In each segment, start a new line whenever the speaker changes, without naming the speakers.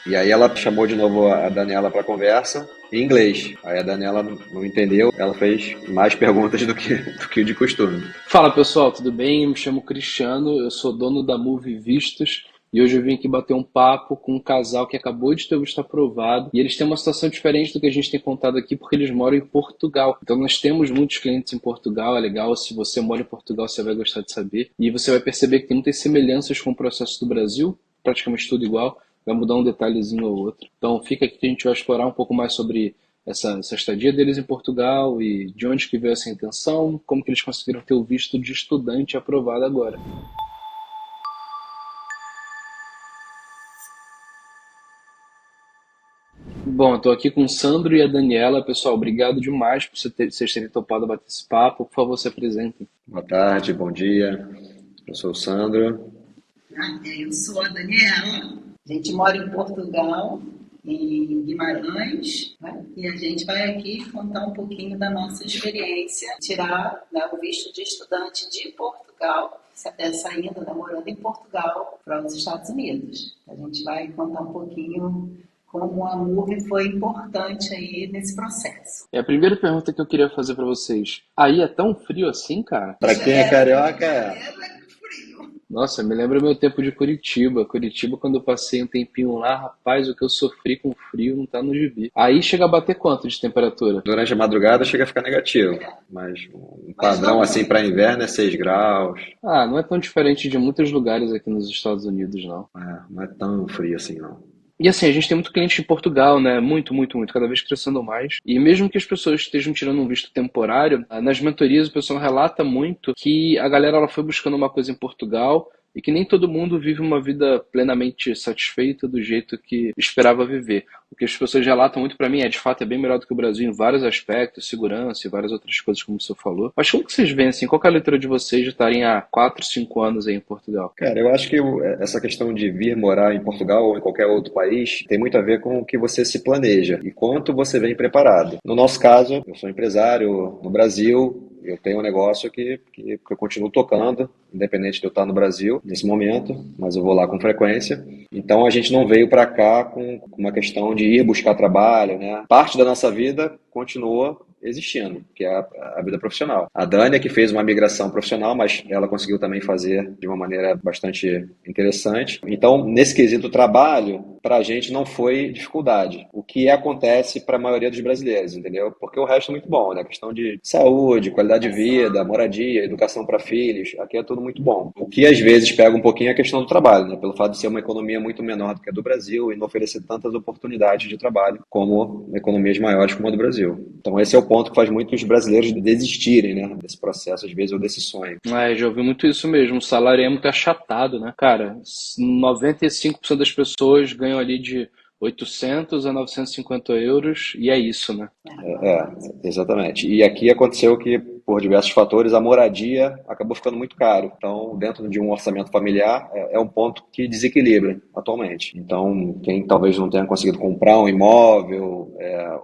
E aí ela chamou de novo a Daniela para conversa em inglês. Aí a Daniela não entendeu, ela fez mais perguntas do que de costume.
Fala pessoal, tudo bem? Eu me chamo Cristiano, eu sou dono da Move Vistos e hoje eu vim aqui bater um papo com um casal que acabou de ter o visto aprovado e eles têm uma situação diferente do que a gente tem contado aqui porque eles moram em Portugal. Então nós temos muitos clientes em Portugal, é legal, se você mora em Portugal você vai gostar de saber e você vai perceber que tem muitas semelhanças com o processo do Brasil, praticamente tudo igual, vai mudar um detalhezinho ou outro. Então fica aqui que a gente vai explorar um pouco mais sobre essa estadia deles em Portugal e de onde que veio essa intenção, como que eles conseguiram ter o visto de estudante aprovado agora. Bom, eu estou aqui com o Sandro e a Daniela. Pessoal, obrigado demais por vocês terem topado bater esse papo. Por favor, se apresentem.
Boa tarde, bom dia. Eu sou o Sandro.
Eu sou a Daniela, a gente mora em Portugal, em Guimarães, né? E a gente vai aqui contar um pouquinho da nossa experiência, tirar, né, o visto de estudante de Portugal, saindo, né, morando em Portugal para os Estados Unidos. A gente vai contar um pouquinho como a Move foi importante aí nesse processo.
É a primeira pergunta que eu queria fazer para vocês. Aí é tão frio assim, cara?
Para quem é carioca,
Nossa, me lembra meu tempo de Curitiba. Curitiba, quando eu passei um tempinho lá, rapaz, o que eu sofri com frio não tá no gibi. Aí chega a bater quanto de temperatura?
durante a madrugada chega a ficar negativo, mas um padrão assim para inverno é 6 graus.
Ah, não é tão diferente de muitos lugares aqui nos Estados Unidos, não.
Não é tão frio assim, não.
E assim, a gente tem muito cliente em Portugal, né? Muito, muito, muito, cada vez crescendo mais. E mesmo que as pessoas estejam tirando um visto temporário, nas mentorias o pessoal relata muito que a galera ela foi buscando uma coisa em Portugal e que nem todo mundo vive uma vida plenamente satisfeita do jeito que esperava viver. O que as pessoas relatam muito para mim é, de fato, é bem melhor do que o Brasil em vários aspectos, segurança e várias outras coisas, como você falou. Mas como que vocês veem, assim, qual que é a leitura de vocês de estarem há 4, 5 anos aí em Portugal?
Cara, eu acho que essa questão de vir morar em Portugal ou em qualquer outro país tem muito a ver com o que você se planeja e quanto você vem preparado. No nosso caso, eu sou empresário no Brasil, eu tenho um negócio que eu continuo tocando, independente de eu estar no Brasil nesse momento, mas eu vou lá com frequência. Então a gente não veio para cá com uma questão de ir buscar trabalho, né? Parte da nossa vida continua existindo, que é a vida profissional. A Dani é que fez uma migração profissional, mas ela conseguiu também fazer de uma maneira bastante interessante. Então, nesse quesito trabalho, para a gente não foi dificuldade. O que acontece para a maioria dos brasileiros, entendeu? Porque o resto é muito bom, né? A questão de saúde, qualidade de vida, moradia, educação para filhos, aqui é tudo muito bom. O que às vezes pega um pouquinho é a questão do trabalho, né? Pelo fato de ser uma economia muito menor do que a do Brasil e não oferecer tantas oportunidades de trabalho como economias maiores como a do Brasil. Então esse é o ponto que faz muitos brasileiros desistirem, né, desse processo, às vezes, ou desse sonho.
É, já ouvi muito isso mesmo. O salário é muito achatado, né? Cara, 95% das pessoas ganham ali de 800 a 950 euros e é isso, né?
Exatamente. E aqui aconteceu que, por diversos fatores, a moradia acabou ficando muito caro. Então, dentro de um orçamento familiar, é um ponto que desequilibra atualmente. Então, quem talvez não tenha conseguido comprar um imóvel,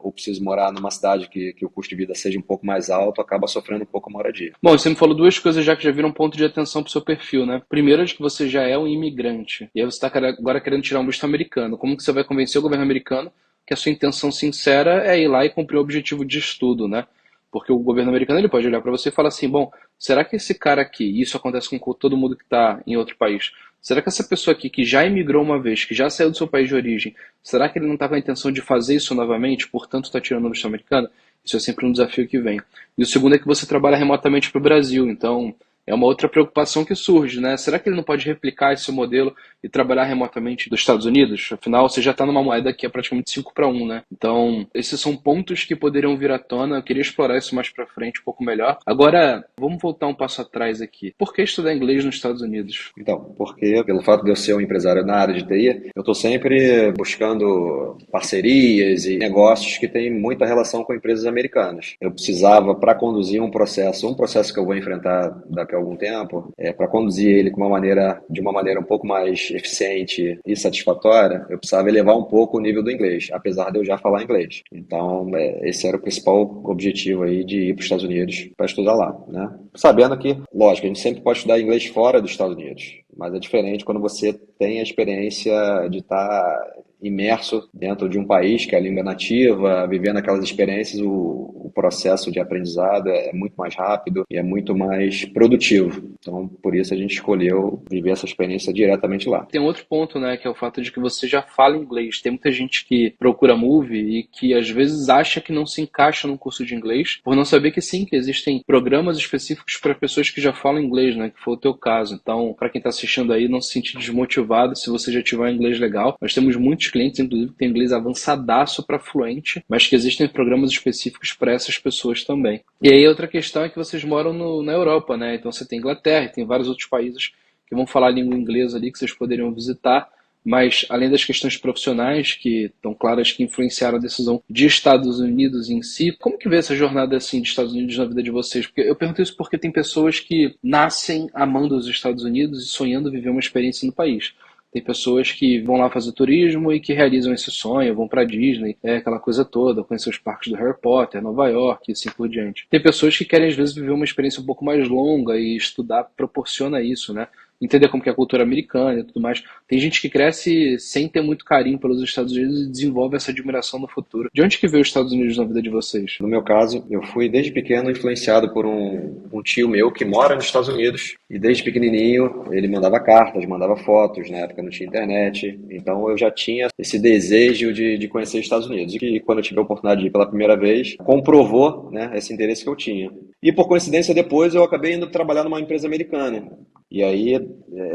ou precise morar numa cidade que o custo de vida seja um pouco mais alto, acaba sofrendo um pouco a moradia.
Bom, você me falou duas coisas já que já viram ponto de atenção pro seu perfil, né? Primeiro é de que você já é um imigrante. E aí você está agora querendo tirar um visto americano. Como que você vai convencer o governo americano que a sua intenção sincera é ir lá e cumprir o objetivo de estudo, né? Porque o governo americano ele pode olhar para você e falar assim, bom, será que esse cara aqui, e isso acontece com todo mundo que está em outro país, será que essa pessoa aqui que já imigrou uma vez, que já saiu do seu país de origem, será que ele não está com a intenção de fazer isso novamente, portanto está tirando o visto americano? Isso é sempre um desafio que vem. E o segundo é que você trabalha remotamente para o Brasil, então é uma outra preocupação que surge, né? Será que ele não pode replicar esse modelo e trabalhar remotamente dos Estados Unidos? Afinal, você já está numa moeda que é praticamente 5 para 1, né? Então, esses são pontos que poderiam vir à tona. Eu queria explorar isso mais para frente um pouco melhor. Agora, vamos voltar um passo atrás aqui. Por que estudar inglês nos Estados Unidos?
Então, porque pelo fato de eu ser um empresário na área de TI, eu estou sempre buscando parcerias e negócios que têm muita relação com empresas americanas. Eu precisava, para conduzir um processo que eu vou enfrentar daqui a algum tempo, para conduzir ele de uma maneira um pouco mais eficiente e satisfatória, eu precisava elevar um pouco o nível do inglês, apesar de eu já falar inglês. Então, esse era o principal objetivo aí de ir para os Estados Unidos para estudar lá, né? Sabendo que, lógico, a gente sempre pode estudar inglês fora dos Estados Unidos, mas é diferente quando você tem a experiência de estar imerso dentro de um país que é a língua nativa, vivendo aquelas experiências, o processo de aprendizado é muito mais rápido e é muito mais produtivo. Então, por isso a gente escolheu viver essa experiência diretamente lá.
Tem outro ponto, né, que é o fato de que você já fala inglês. Tem muita gente que procura Move e que às vezes acha que não se encaixa num curso de inglês, por não saber que sim, que existem programas específicos para pessoas que já falam inglês, né, que foi o teu caso. Então, para quem está assistindo aí, não se sentir desmotivado se você já tiver um inglês legal. Nós temos muitos clientes, inclusive, que têm inglês avançadaço para fluente, mas que existem programas específicos para essas pessoas também. E aí outra questão é que vocês moram na Europa, né? Então você tem Inglaterra e tem vários outros países que vão falar a língua inglesa ali que vocês poderiam visitar, mas além das questões profissionais que estão claras que influenciaram a decisão de Estados Unidos em si, como que vê essa jornada assim de Estados Unidos na vida de vocês? Porque eu pergunto isso porque tem pessoas que nascem amando os Estados Unidos e sonhando viver uma experiência no país. Tem pessoas que vão lá fazer turismo e que realizam esse sonho, vão para Disney, aquela coisa toda, conhecer os parques do Harry Potter, Nova York e assim por diante. Tem pessoas que querem às vezes viver uma experiência um pouco mais longa e estudar proporciona isso, né? Entender como que é a cultura americana e tudo mais. Tem gente que cresce sem ter muito carinho pelos Estados Unidos e desenvolve essa admiração no futuro. De onde que veio os Estados Unidos na vida de vocês?
No meu caso, eu fui desde pequeno influenciado por um tio meu que mora nos Estados Unidos e desde pequenininho ele mandava cartas, mandava fotos, na época não tinha internet, então eu já tinha esse desejo de conhecer os Estados Unidos e quando eu tive a oportunidade de ir pela primeira vez, comprovou, né, esse interesse que eu tinha. E por coincidência depois eu acabei indo trabalhar numa empresa americana. E aí,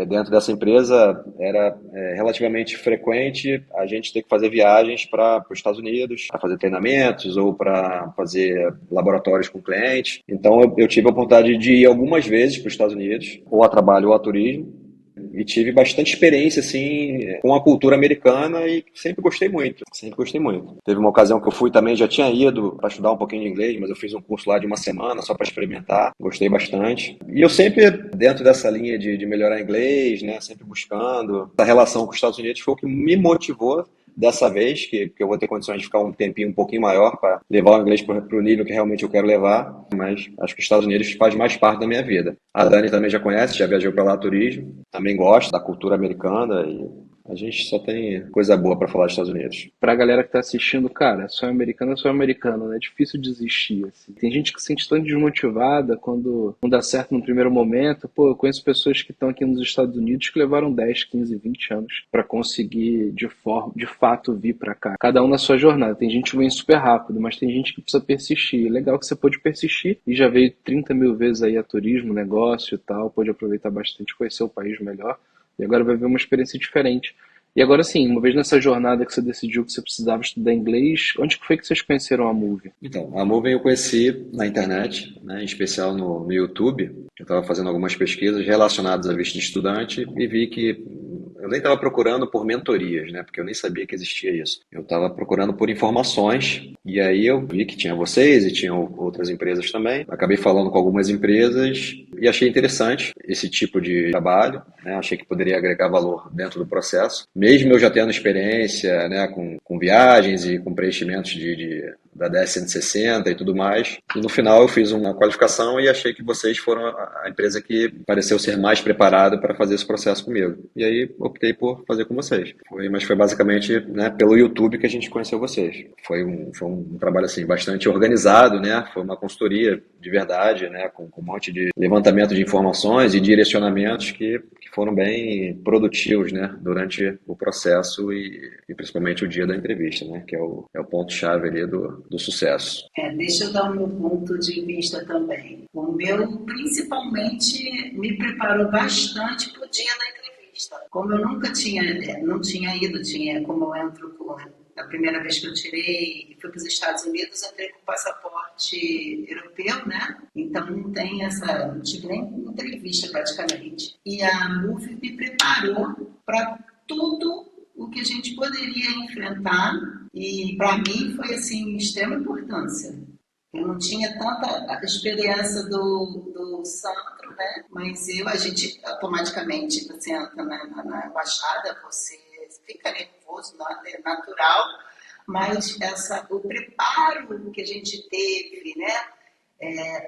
dentro dessa empresa, era relativamente frequente a gente ter que fazer viagens para os Estados Unidos, para fazer treinamentos ou para fazer laboratórios com clientes. Então, eu tive a oportunidade de ir algumas vezes para os Estados Unidos, ou a trabalho ou a turismo, e tive bastante experiência assim com a cultura americana e sempre gostei muito, sempre gostei muito. Teve uma ocasião que eu fui também, já tinha ido para estudar um pouquinho de inglês, mas eu fiz um curso lá de uma semana só para experimentar, gostei bastante. E eu sempre, dentro dessa linha de melhorar inglês, né, sempre buscando, a relação com os Estados Unidos foi o que me motivou dessa vez, que eu vou ter condições de ficar um tempinho um pouquinho maior para levar o inglês para o nível que realmente eu quero levar, mas acho que os Estados Unidos faz mais parte da minha vida. A Dani também já conhece, já viajou para lá turismo, também gosta da cultura americana e a gente só tem coisa boa para falar dos Estados Unidos.
Pra galera que tá assistindo, cara, sonho americano é sonho americano, né? É difícil desistir, assim. Tem gente que se sente tão desmotivada quando não dá certo no primeiro momento. Pô, eu conheço pessoas que estão aqui nos Estados Unidos que levaram 10, 15, 20 anos pra conseguir, de fato, vir pra cá. Cada um na sua jornada. Tem gente que vem super rápido, mas tem gente que precisa persistir. Legal que você pode persistir e já veio 30 mil vezes aí a turismo, negócio e tal, pode aproveitar bastante, conhecer o país melhor. E agora vai ver uma experiência diferente. E agora sim, uma vez nessa jornada que você decidiu que você precisava estudar inglês, onde que foi que vocês conheceram a Move?
Então, a Movem eu conheci na internet, né, em especial no YouTube. Eu estava fazendo algumas pesquisas relacionadas a visto de estudante e vi que eu nem estava procurando por mentorias, né, porque eu nem sabia que existia isso. Eu estava procurando por informações e aí eu vi que tinha vocês e tinham outras empresas também. Acabei falando com algumas empresas e achei interessante esse tipo de trabalho, né, achei que poderia agregar valor dentro do processo. Mesmo eu já tendo experiência, né, com viagens e com preenchimentos da 10-160 e tudo mais. E no final eu fiz uma qualificação e achei que vocês foram a empresa que pareceu ser mais preparada para fazer esse processo comigo. E aí optei por fazer com vocês. Mas foi basicamente, né, pelo YouTube que a gente conheceu vocês. Foi um trabalho assim, bastante organizado, né? Foi uma consultoria de verdade, né, com um monte de levantamento de informações e direcionamentos que foram bem produtivos, né, durante o processo e principalmente o dia da entrevista, né, que é o ponto-chave ali do sucesso.
Deixa eu dar o meu ponto de vista também. O meu, principalmente, me preparou bastante para o dia da entrevista. Como eu nunca não tinha ido, como eu entro a primeira vez que eu tirei e fui para os Estados Unidos, eu entrei com passaporte europeu, né? Então não tive nem entrevista praticamente. E a Move me preparou para tudo o que a gente poderia enfrentar e para mim foi assim de extrema importância. Eu não tinha tanta experiência do Sandro, né? Mas a gente automaticamente, você entra na embaixada, você fica nervoso, é natural, mas o preparo que a gente teve, né?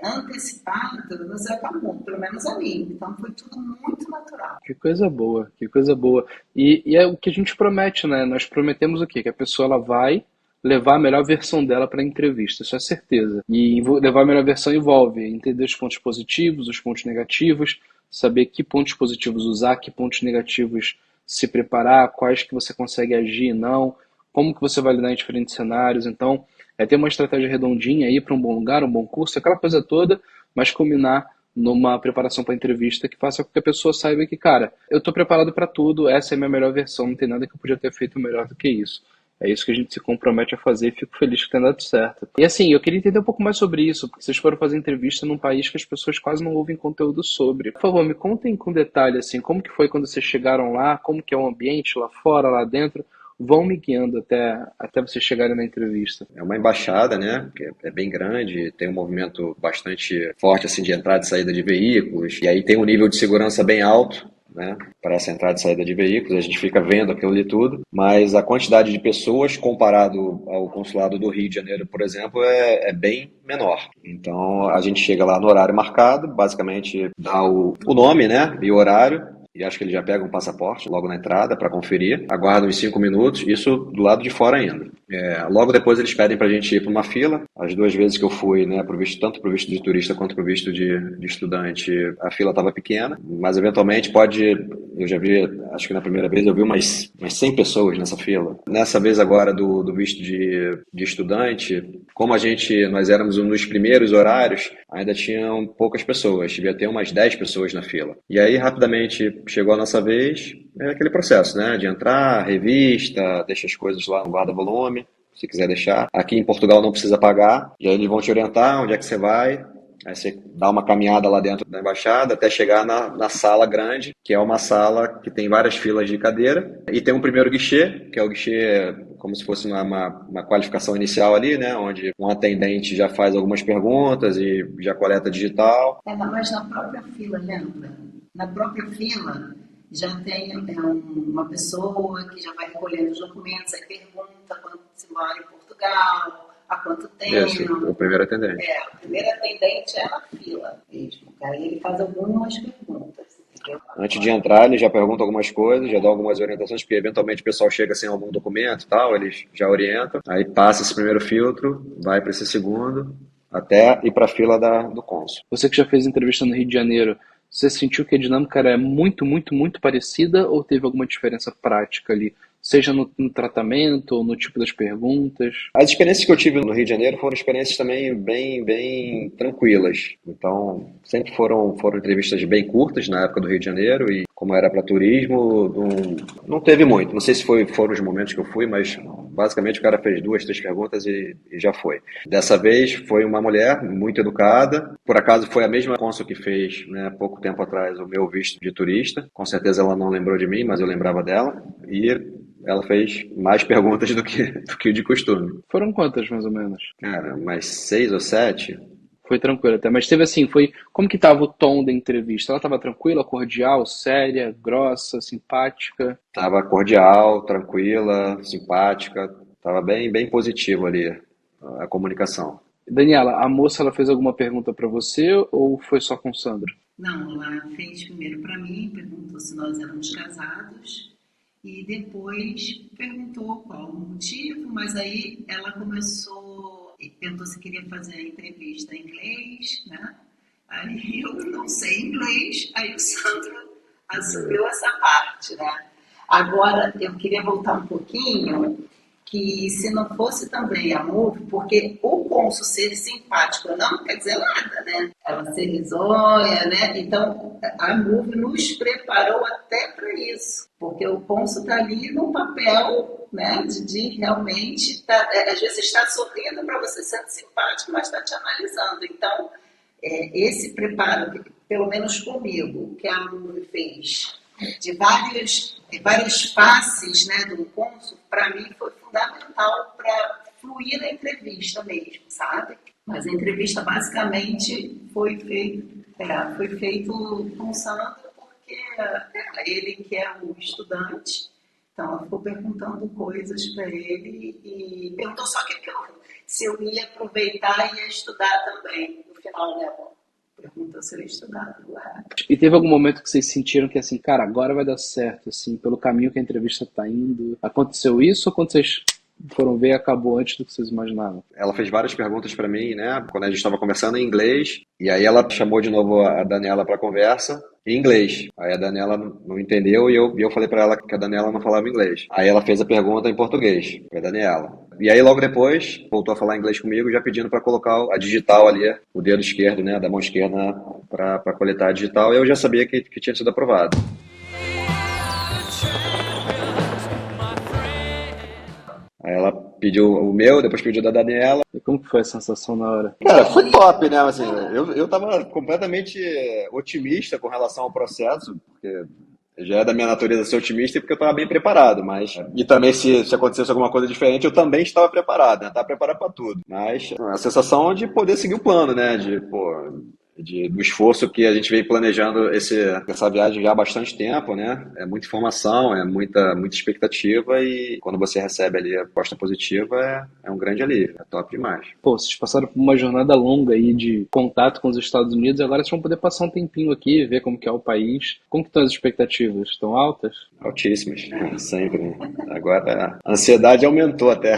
antecipado nos acalmou, pelo menos a mim. Então foi tudo muito natural.
Que coisa boa, que coisa boa. E é o que a gente promete, né? Nós prometemos o quê? Que a pessoa ela vai levar a melhor versão dela para a entrevista, isso é certeza. E levar a melhor versão envolve entender os pontos positivos, os pontos negativos, saber que pontos positivos usar, que pontos negativos se preparar, quais que você consegue agir e não, como que você vai lidar em diferentes cenários. Então, é ter uma estratégia redondinha aí para um bom lugar, um bom curso, aquela coisa toda, mas culminar numa preparação para a entrevista que faça com que a pessoa saiba que, cara, eu estou preparado para tudo, essa é a minha melhor versão, não tem nada que eu podia ter feito melhor do que isso. É isso que a gente se compromete a fazer e fico feliz que tenha dado certo. E assim, eu queria entender um pouco mais sobre isso, porque vocês foram fazer entrevista num país que as pessoas quase não ouvem conteúdo sobre. Por favor, me contem com detalhe, assim, como que foi quando vocês chegaram lá, como que é o ambiente lá fora, lá dentro. Vão me guiando até vocês chegarem na entrevista.
É uma embaixada, né? Que é bem grande, tem um movimento bastante forte assim de entrada e saída de veículos, e aí tem um nível de segurança bem alto, né, para essa entrada e saída de veículos, a gente fica vendo aquilo ali tudo, mas a quantidade de pessoas comparado ao consulado do Rio de Janeiro, por exemplo, é bem menor. Então a gente chega lá no horário marcado, basicamente dá o nome, né, e o horário, e acho que ele já pega um passaporte logo na entrada para conferir, aguarda uns 5 minutos, isso do lado de fora ainda. Logo depois eles pedem para a gente ir para uma fila. As 2 vezes que eu fui, né, tanto para o visto de turista quanto para o visto de estudante, a fila estava pequena, mas eventualmente eu já vi, acho que na primeira vez eu vi umas 100 pessoas nessa fila. Nessa vez agora do visto de estudante, como nós éramos um dos primeiros horários, ainda tinham poucas pessoas, devia ter umas 10 pessoas na fila. E aí rapidamente chegou a nossa vez, é aquele processo, né, de entrar, revista, deixa as coisas lá no guarda-volume, se quiser deixar. Aqui em Portugal não precisa pagar, e aí eles vão te orientar onde é que você vai. Aí você dá uma caminhada lá dentro da embaixada até chegar na sala grande, que é uma sala que tem várias filas de cadeira, e tem um primeiro guichê, que é o guichê como se fosse uma qualificação inicial ali, né, onde um atendente já faz algumas perguntas e já coleta digital.
Mas na própria fila, lembra? Na própria fila já tem uma pessoa que já vai recolhendo os documentos, aí pergunta quando se mora em Portugal, há quanto tempo.
Isso, o primeiro atendente.
O primeiro atendente é na fila mesmo. Aí ele faz algumas perguntas. Entendeu?
Antes de entrar, ele já pergunta algumas coisas, já dá algumas orientações, porque eventualmente o pessoal chega sem algum documento e tal, eles já orientam. Aí passa esse primeiro filtro, vai para esse segundo, até ir para a fila do cônsul.
Você que já fez entrevista no Rio de Janeiro, você sentiu que a dinâmica era muito, muito, muito parecida ou teve alguma diferença prática ali? Seja no tratamento ou no tipo das perguntas?
As experiências que eu tive no Rio de Janeiro foram experiências também bem, bem tranquilas. Então, sempre foram entrevistas bem curtas na época do Rio de Janeiro e como era para turismo, não teve muito. Não sei se foram os momentos que eu fui, mas basicamente o cara fez 2, 3 perguntas e já foi. Dessa vez foi uma mulher muito educada. Por acaso foi a mesma cônsul que fez, né, pouco tempo atrás, o meu visto de turista. Com certeza ela não lembrou de mim, mas eu lembrava dela. E ela fez mais perguntas do que de costume.
Foram quantas, mais ou menos?
Cara, mais 6 ou 7.
Foi tranquilo até, mas teve assim, como que tava o tom da entrevista? Ela tava tranquila, cordial, séria, grossa, simpática?
Tava cordial, tranquila, simpática, tava bem, bem positivo ali a comunicação.
Daniela, a moça ela fez alguma pergunta para você ou foi só com o Sandro?
Não, ela fez primeiro para mim, perguntou se nós éramos casados e depois perguntou qual o motivo, mas aí ela perguntou se queria fazer a entrevista em inglês, né? Aí eu não sei inglês, aí o Sandro assumiu essa parte, né? Agora, eu queria voltar um pouquinho, que se não fosse também a MUV, porque o cônsul ser simpático não quer dizer nada, né? Ela ser risonha, né? Então, a MUV nos preparou até para isso, porque o cônsul está ali no papel, né, de realmente, às vezes está sorrindo para você sendo simpático, mas está te analisando. Então, esse preparo, pelo menos comigo, que a MUV fez, de várias faces, né, do cônsul, para mim foi fundamental para fluir na entrevista mesmo, sabe? Mas a entrevista basicamente foi feito com o Sandro porque ele que é o estudante, então ela ficou perguntando coisas para ele e perguntou só se eu ia aproveitar e ia estudar também. Eu final, né? Perguntou se ele estudava lá.
E teve algum momento que vocês sentiram que assim, cara, agora vai dar certo, assim, pelo caminho que a entrevista tá indo? Aconteceu isso ou quando vocês foram ver acabou antes do que vocês imaginavam?
Ela fez várias perguntas para mim, né? Quando a gente estava conversando em inglês, e aí ela chamou de novo a Daniela para conversa em inglês. Aí a Daniela não entendeu e eu falei para ela que a Daniela não falava inglês. Aí ela fez a pergunta em português para a Daniela. E aí logo depois voltou a falar inglês comigo, já pedindo para colocar a digital ali, o dedo esquerdo, né, da mão esquerda para coletar a digital. E eu já sabia que tinha sido aprovado. Aí ela pediu o meu, depois pediu da Daniela.
E como que foi a sensação na hora?
Cara, foi top, né? Assim, eu tava completamente otimista com relação ao processo, porque já é da minha natureza ser otimista e porque eu estava bem preparado, mas... E também se acontecesse alguma coisa diferente, eu também estava preparado, né? Estava preparado para tudo. Mas a sensação de poder seguir o plano, né? Do esforço que a gente vem planejando essa viagem já há bastante tempo, né? É muita informação, é muita expectativa e quando você recebe ali a resposta positiva é um grande alívio, é top demais.
Pô, vocês passaram por uma jornada longa aí de contato com os Estados Unidos e agora vocês vão poder passar um tempinho aqui, ver como que é o país. Como que estão as expectativas? Estão altas?
Altíssimas, sempre, né? Agora a ansiedade aumentou até.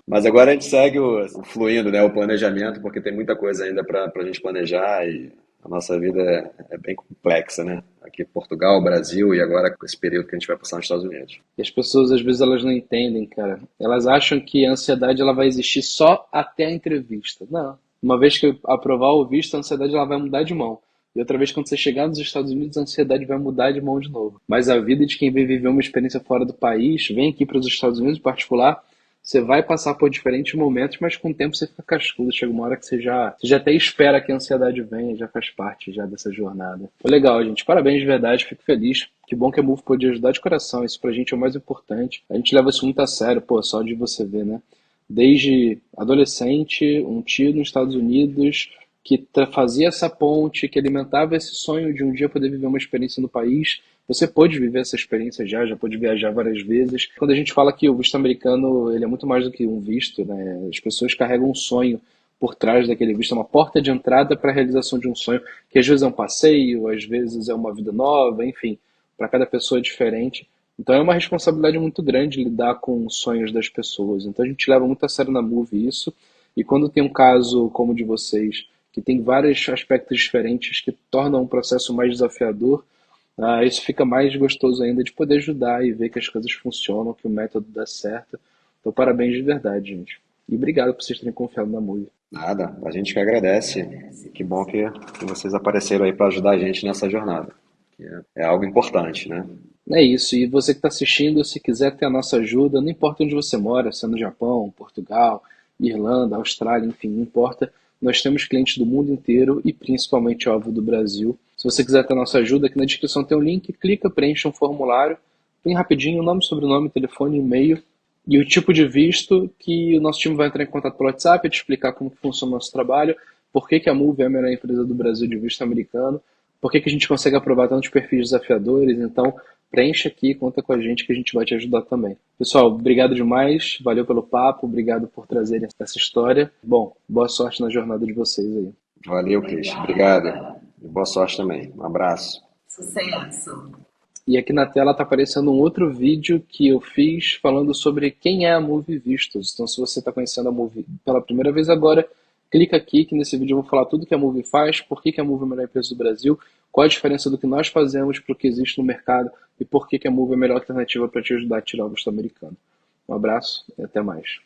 Mas agora a gente segue fluindo, né, o planejamento, porque tem muita coisa ainda para a gente planejar e a nossa vida é bem complexa, né? Aqui Portugal, Brasil e agora com esse período que a gente vai passar nos Estados Unidos.
E as pessoas às vezes elas não entendem, cara. Elas acham que a ansiedade ela vai existir só até a entrevista. Não. Uma vez que eu aprovar o visto, a ansiedade ela vai mudar de mão. E outra vez, quando você chegar nos Estados Unidos, a ansiedade vai mudar de mão de novo. Mas a vida de quem vem viver uma experiência fora do país, vem aqui para os Estados Unidos em particular, você vai passar por diferentes momentos, mas com o tempo você fica cascudo. Chega uma hora que você já até espera que a ansiedade venha, já faz parte já dessa jornada. Foi legal, gente. Parabéns de verdade, fico feliz. Que bom que a Move pôde ajudar de coração. Isso pra gente é o mais importante. A gente leva isso muito a sério, pô, só de você ver, né? Desde adolescente, um tio nos Estados Unidos que fazia essa ponte, que alimentava esse sonho de um dia poder viver uma experiência no país. Você pôde viver essa experiência já pôde viajar várias vezes. Quando a gente fala que o visto americano ele é muito mais do que um visto, né? As pessoas carregam um sonho por trás daquele visto, é uma porta de entrada para a realização de um sonho, que às vezes é um passeio, às vezes é uma vida nova, enfim, para cada pessoa é diferente. Então é uma responsabilidade muito grande lidar com os sonhos das pessoas. Então a gente leva muito a sério na Move isso, e quando tem um caso como o de vocês, que tem vários aspectos diferentes que tornam um processo mais desafiador, isso fica mais gostoso ainda de poder ajudar e ver que as coisas funcionam, que o método dá certo. Então, parabéns de verdade, gente. E obrigado por vocês terem confiado na Move.
Nada, a gente que agradece. Que bom que vocês apareceram aí para ajudar a gente nessa jornada. Que é algo importante, né?
É isso. E você que está assistindo, se quiser ter a nossa ajuda, não importa onde você mora, se é no Japão, Portugal, Irlanda, Austrália, enfim, não importa. Nós temos clientes do mundo inteiro e principalmente, óbvio, do Brasil. Se você quiser ter a nossa ajuda, aqui na descrição tem um link, clica, preencha um formulário, bem rapidinho, nome, sobrenome, telefone, e-mail e o tipo de visto que o nosso time vai entrar em contato pelo WhatsApp, te explicar como que funciona o nosso trabalho, por que a Move é a melhor empresa do Brasil de visto americano, por que a gente consegue aprovar tantos perfis desafiadores. Então, preencha aqui, conta com a gente que a gente vai te ajudar também. Pessoal, obrigado demais, valeu pelo papo, obrigado por trazerem essa história. Bom, boa sorte na jornada de vocês aí.
Valeu, Cris. Obrigado. E boa sorte também. Um abraço.
Sucesso!
E aqui na tela está aparecendo um outro vídeo que eu fiz falando sobre quem é a Move Vistos. Então, se você está conhecendo a Move pela primeira vez agora, clica aqui que nesse vídeo eu vou falar tudo que a Move faz, por que a Move é a melhor empresa do Brasil, qual a diferença do que nós fazemos para o que existe no mercado e por que a Move é a melhor alternativa para te ajudar a tirar o visto americano. Um abraço e até mais.